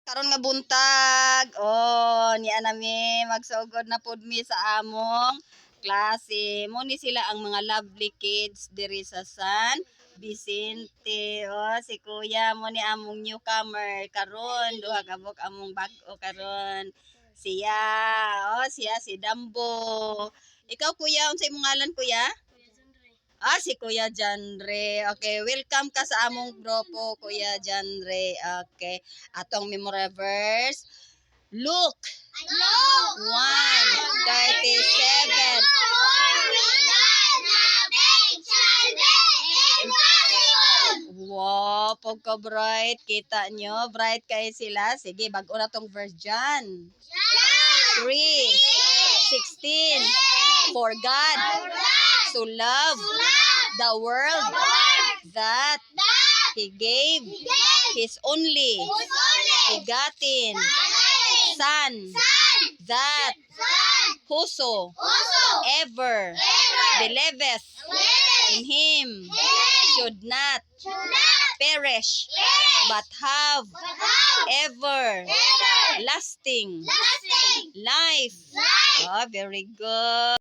Karon nga buntag, oh, niya nami magsugod na pud mi sa among klase. Mo ni sila ang mga lovely kids diri sa San Vicente. Oh, si Kuya mo ni among newcomer karon, duha ka buk among bag-o karon. Siya, oh, siya si Dambo. Ikaw Kuya, unsay imong ngalan Kuya? Si Kuya Janre. Okay, welcome ka sa among grupo, Kuya Janre. Okay, atong memory verse. Luke 1:37. Wow, pagka bright. Kita nyo, bright kayo sila. Sige, bago na tong verse dyan. 3:16. For God so loved the world that He gave His only begotten Son, that whosoever believeth in Him should not perish but have everlasting life. Oh, very good.